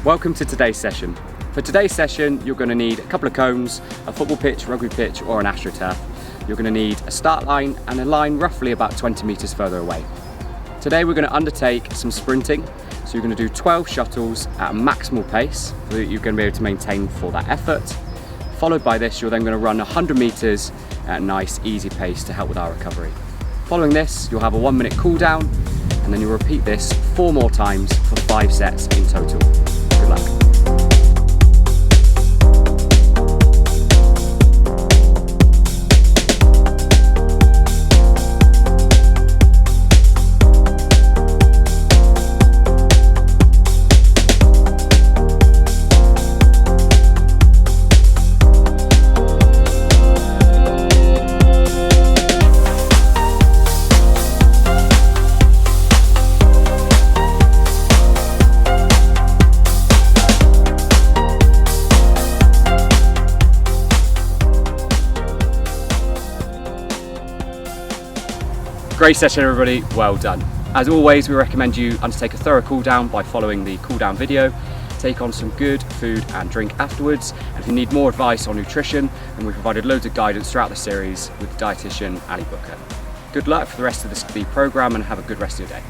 Welcome to today's session. For today's session, you're going to need a couple of cones, a football pitch, rugby pitch, or an AstroTurf. You're going to need a start line and a line roughly about 20 metres further away. Today we're going to undertake some sprinting. So you're going to do 12 shuttles at a maximal pace that you're going to be able to maintain for that effort. Followed by this, you're then going to run 100 metres at a nice easy pace to help with our recovery. Following this, you'll have a 1 minute cool down, and then you'll repeat this 4 more times for 5 sets in total. Good luck. Great session everybody, well done. As always, we recommend you undertake a thorough cool down by following the cool down video. Take on some good food and drink afterwards, and if you need more advice on nutrition, then we provided loads of guidance throughout the series with dietitian Ali Booker. Good luck for the rest of the programme and have a good rest of your day.